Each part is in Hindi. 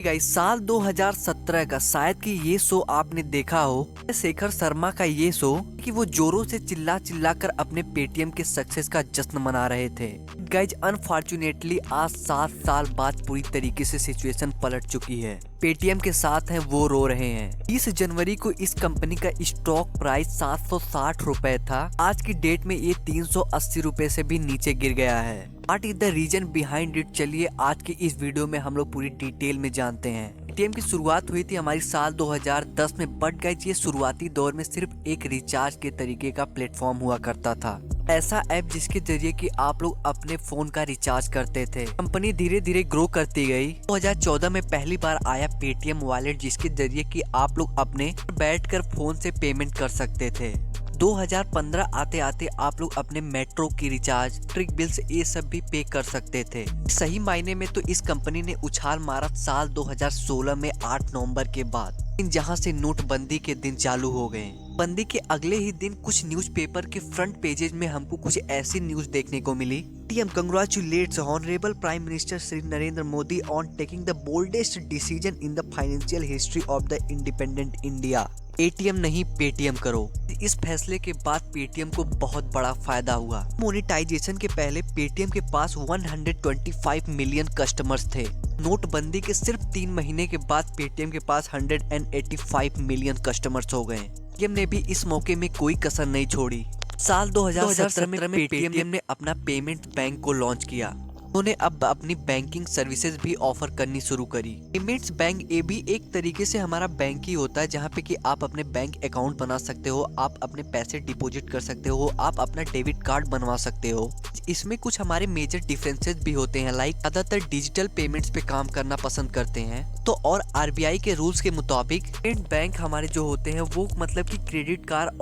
गाइस साल 2017 का शायद कि ये शो आपने देखा हो। शेखर शर्मा का ये शो कि वो जोरों से चिल्ला चिल्ला कर अपने पेटीएम के सक्सेस का जश्न मना रहे थे। गाइज अनफॉर्चुनेटली आज 7 साल बाद पूरी तरीके से सिचुएशन पलट चुकी है। पेटीएम के साथ हैं वो रो रहे हैं। 20 जनवरी को इस कंपनी का स्टॉक प्राइस 760 रुपए था। आज की डेट में ये 380 रुपए से भी नीचे गिर गया है। What is the reason behind it, चलिए आज की इस वीडियो में हम लोग पूरी डिटेल में जानते हैं। पेटीएम की शुरुआत हुई थी हमारी साल 2010 में, बट गाइस ये शुरुआती दौर में सिर्फ एक रिचार्ज के तरीके का प्लेटफॉर्म हुआ करता था। ऐसा ऐप जिसके जरिए कि आप लोग अपने फोन का रिचार्ज करते थे। कंपनी धीरे धीरे ग्रो करती गई। 2014 में पहली बार आया पेटीएम वॉलेट, जिसके जरिए कि आप लोग अपने बैठकर फोन से पेमेंट कर सकते थे। 2015 आते आते आप लोग अपने मेट्रो की रिचार्ज, ट्रिक बिल्स ये सब भी पे कर सकते थे। सही मायने में तो इस कंपनी ने उछाल मारा साल 2016 में 8 नवंबर के बाद, जहां से नोटबंदी के दिन चालू हो गए। बंदी के अगले ही दिन कुछ न्यूज़पेपर के फ्रंट पेजेज में हमको कुछ ऐसी न्यूज देखने को मिली। Paytm congratulates honourable prime minister Shri Narendra Modi on taking the boldest decision in the financial history of the independent India. ATM नहीं पेटीएम करो। इस फैसले के बाद पेटीएम को बहुत बड़ा फायदा हुआ। मोनेटाइजेशन के पहले पेटीएम के पास 125 मिलियन कस्टमर्स थे। नोटबंदी के सिर्फ 3 महीने के बाद पेटीएम के पास 185 मिलियन कस्टमर्स हो गए। पेटीएम ने भी इस मौके में कोई कसर नहीं छोड़ी। साल 2017 में पेटीएम ने अपना पेमेंट बैंक को लॉन्च किया। उन्होंने अब अपनी बैंकिंग सर्विसेज भी ऑफर करनी शुरू करी। पेमेंट्स बैंक ये भी एक तरीके से हमारा बैंक ही होता है, जहाँ पे कि आप अपने बैंक अकाउंट बना सकते हो, आप अपने पैसे डिपॉजिट कर सकते हो, आप अपना डेबिट कार्ड बनवा सकते हो। इसमें कुछ हमारे मेजर डिफरेंसेस भी होते हैं, लाइक ज्यादातर डिजिटल पेमेंट्स पे काम करना पसंद करते हैं। तो और आरबीआई के रूल्स के मुताबिक बैंक हमारे जो होते हैं वो मतलब कि क्रेडिट कार्ड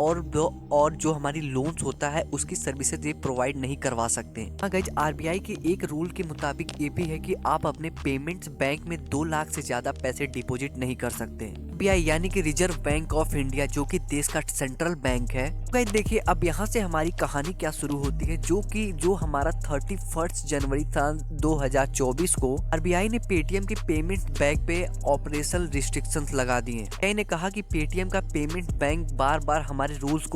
और जो हमारी लोन्स होता है उसकी सर्विसेज ये प्रोवाइड नहीं करवा सकते। हाँ गाइस, आरबीआई के एक रूल के मुताबिक ये भी है कि आप अपने पेमेंट्स बैंक में 2 लाख से ज्यादा पैसे डिपॉजिट नहीं कर सकते। आरबीआई यानी कि रिजर्व बैंक ऑफ इंडिया, जो कि देश का सेंट्रल बैंक है। गाइस देखिए, अब यहाँ से हमारी कहानी क्या शुरू होती है, जो हमारा 31 जनवरी साल 2024 को आरबीआई ने पेटीएम के पेमेंट बैंक पे ऑपरेशनल रिस्ट्रिक्शंस लगा दिए। आरबीआई ने कहा कि पेटीएम का पेमेंट बैंक बार बार हमारे रूल्स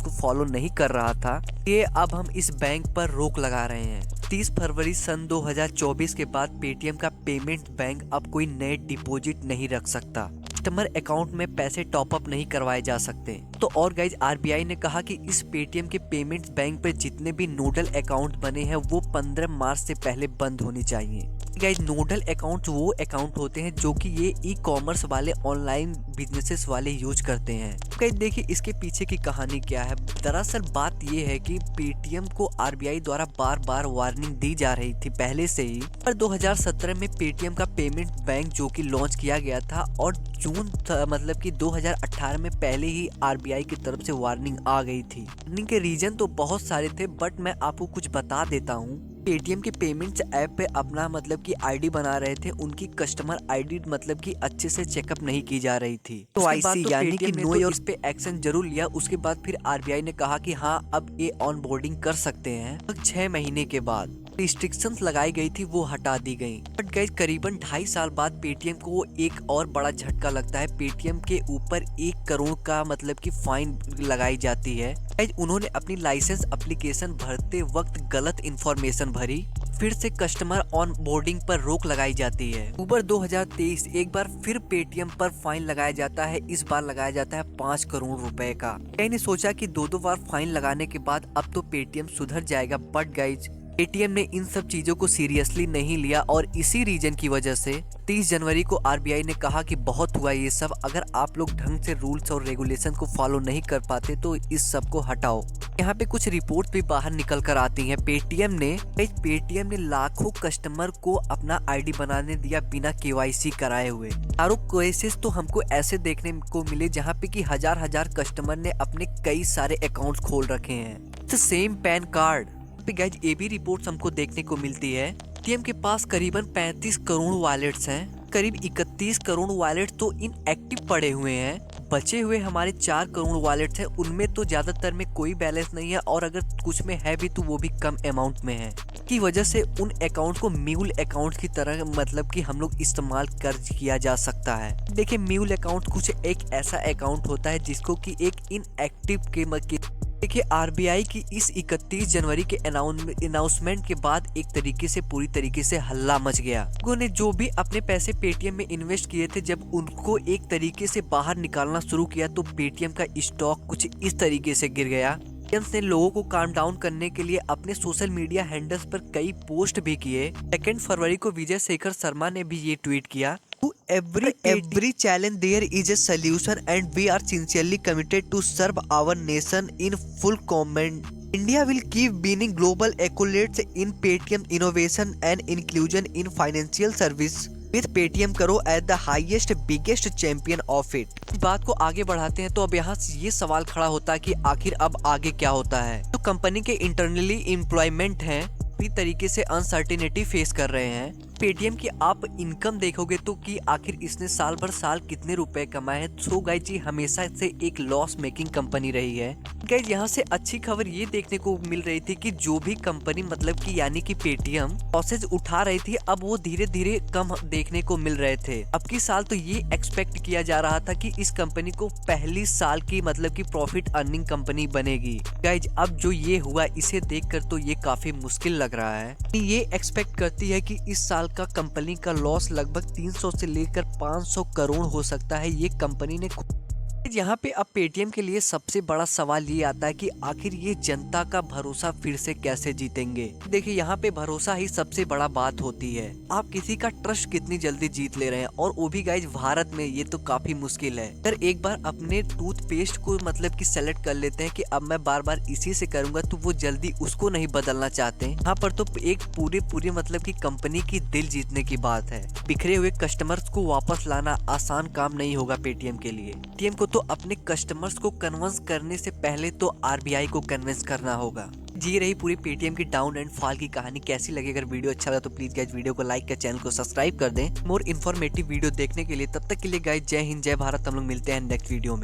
को फॉलो नहीं कर रहा था, ये अब हम इस बैंक पर रोक लगा रहे हैं। 30 फरवरी सन 2024 के बाद पेटीएम का पेमेंट बैंक अब कोई नए डिपॉजिट नहीं रख सकता। कस्टमर अकाउंट में पैसे टॉप अप नहीं करवाए जा सकते। तो और गाइज आरबीआई ने कहा कि इस पेटीएम के पेमेंट्स बैंक पर जितने भी नोडल अकाउंट बने हैं वो 15 मार्च से पहले बंद होने चाहिए। गाइज नोडल अकाउंट वो अकाउंट होते हैं जो कि ये ई कॉमर्स वाले ऑनलाइन बिजनेसेस वाले यूज करते हैं। गाइज देखिए, इसके पीछे की कहानी क्या है। दरअसल बात ये है कि पेटीएम को आरबीआई द्वारा बार बार वार्निंग दी जा रही थी पहले से ही, पर 2017 में पेटीएम का पेमेंट बैंक जो कि लॉन्च किया गया था और जून मतलब कि 2018 में पहले ही आरबीआई की तरफ से वार्निंग आ गई थी। वार्निंग के रीजन तो बहुत सारे थे, बट मैं आपको कुछ बता देता हूँ। पेटीएम के पेमेंट्स ऐप पे अपना मतलब कि आईडी बना रहे थे, उनकी कस्टमर आईडी मतलब कि अच्छे से चेकअप नहीं की जा रही थी। तो आईसी यानी कि नो योर इस पे एक्शन जरूर लिया। उसके बाद फिर आरबीआई ने कहा कि हाँ अब ये ऑन बोर्डिंग कर सकते हैं। 6 महीने के बाद रिस्ट्रिक्शंस लगाई गई थी वो हटा दी गई। बट गाइस करीबन 2.5 साल बाद पेटीएम को एक और बड़ा झटका लगता है। पेटीएम के ऊपर 1 करोड़ का मतलब कि फाइन लगाई जाती है। गाइस उन्होंने अपनी लाइसेंस एप्लीकेशन भरते वक्त गलत इंफॉर्मेशन भरी, फिर से कस्टमर ऑन बोर्डिंग पर रोक लगाई जाती है। अक्टूबर 2023 एक बार फिर पेटीएम पर फाइन लगाया जाता है। इस बार लगाया जाता है 5 करोड़ रुपए का। मैंने सोचा कि 2 बार फाइन लगाने के बाद अब तो पेटीएम सुधर जाएगा, बट गाइज पेटीएम ने इन सब चीजों को सीरियसली नहीं लिया और इसी रीजन की वजह से 30 जनवरी को आरबीआई ने कहा कि बहुत हुआ ये सब, अगर आप लोग ढंग से रूल्स और रेगुलेशन को फॉलो नहीं कर पाते तो इस सब को हटाओ। यहाँ पे कुछ रिपोर्ट भी बाहर निकल कर आती हैं। पेटीएम ने लाखों कस्टमर को अपना आईडी बनाने दिया बिना केवाईसी कराए हुए। चारों केसेस तो हमको ऐसे देखने को मिले जहाँ पे कि हजार कस्टमर ने अपने कई सारे अकाउंट्स खोल रखे हैं। सेम पैन कार्ड पे गाइज ये भी रिपोर्ट्स हमको देखने को मिलती है। पेटीएम के पास करीबन 35 करोड़ वॉलेट्स हैं। करीब 31 करोड़ वॉलेट तो इनएक्टिव पड़े हुए हैं। बचे हुए हमारे 4 करोड़ वॉलेट्स हैं उनमें तो ज्यादातर में कोई बैलेंस नहीं है, और अगर कुछ में है भी तो वो भी कम अमाउंट में है, की वजह से उन अकाउंट को म्यूल अकाउंट की तरह मतलब कि हम लोग इस्तेमाल कर किया जा सकता है। देखिए म्यूल अकाउंट कुछ एक ऐसा अकाउंट होता है जिसको कि एक इनएक्टिव के देखिए आरबीआई की इस 31 जनवरी के अनाउंसमेंट के बाद एक तरीके से पूरी तरीके से हल्ला मच गया। लोगों ने जो भी अपने पैसे पेटीएम में इन्वेस्ट किए थे, जब उनको एक तरीके से बाहर निकालना शुरू किया तो पेटीएम का स्टॉक कुछ इस तरीके से गिर गया। पेटीएम ने लोगों को काम डाउन करने के लिए अपने सोशल मीडिया हैंडल्स पर कई पोस्ट भी किए। 2 फरवरी को विजय शेखर शर्मा ने भी ये ट्वीट किया, Every challenge there is a solution and we are sincerely committed to serve our nation in full commitment. India will keep winning global accolades in Paytm innovation and inclusion in financial service. With Paytm करो as the highest biggest champion of it. बात को आगे बढ़ाते हैं तो अब यहाँ ये सवाल खड़ा होता है कि आखिर अब आगे क्या होता है। तो कंपनी के इंटरनली एम्प्लॉयमेंट हैं तरीके से अनसर्टेनिटी फेस कर रहे हैं। पेटीएम की आप इनकम देखोगे तो कि आखिर इसने साल भर साल कितने रुपए कमाए हैं। सो गाइज जी हमेशा से एक लॉस मेकिंग कंपनी रही है। गाइज यहाँ से अच्छी खबर ये देखने को मिल रही थी कि जो भी कंपनी मतलब कि यानी कि पेटीएम लॉसेज उठा रही थी, अब वो धीरे धीरे कम देखने को मिल रहे थे। अब की साल तो ये एक्सपेक्ट किया जा रहा था कि इस कंपनी को पहली साल की मतलब की प्रॉफिट अर्निंग कंपनी बनेगी। गाइज अब जो ये हुआ इसे देखकर तो ये काफी मुश्किल लग रहा है। ये एक्सपेक्ट करती है कि इस साल का कंपनी का लॉस लगभग 300 से लेकर 500 करोड़ हो सकता है। ये कंपनी ने यहाँ पे अब पेटीएम के लिए सबसे बड़ा सवाल ये आता है कि आखिर ये जनता का भरोसा फिर से कैसे जीतेंगे। देखिए यहाँ पे भरोसा ही सबसे बड़ा बात होती है। आप किसी का ट्रस्ट कितनी जल्दी जीत ले रहे हैं, और वो भी गाइज भारत में, ये तो काफी मुश्किल है। अगर एक बार अपने टूथपेस्ट को मतलब कि सेलेक्ट कर लेते हैं कि अब मैं बार बार इसी से करूंगा, तो वो जल्दी उसको नहीं बदलना चाहते। यहाँ पर तो एक पूरे मतलब की कंपनी की दिल जीतने की बात है। बिखरे हुए कस्टमर्स को वापस लाना आसान काम नहीं होगा पेटीएम के लिए। पेटीएम को तो अपने कस्टमर्स को कन्विंस करने से पहले तो आरबीआई को कन्विंस करना होगा। जी रही पूरी पेटीएम की डाउन एंड फॉल की कहानी। कैसी लगी? अगर वीडियो अच्छा लगा तो प्लीज गाइज वीडियो को लाइक कर, चैनल को सब्सक्राइब कर दें। मोर इन्फॉर्मेटिव वीडियो देखने के लिए। तब तक के लिए गाइज जय हिंद जय भारत। हम लोग मिलते हैं नेक्स्ट वीडियो में।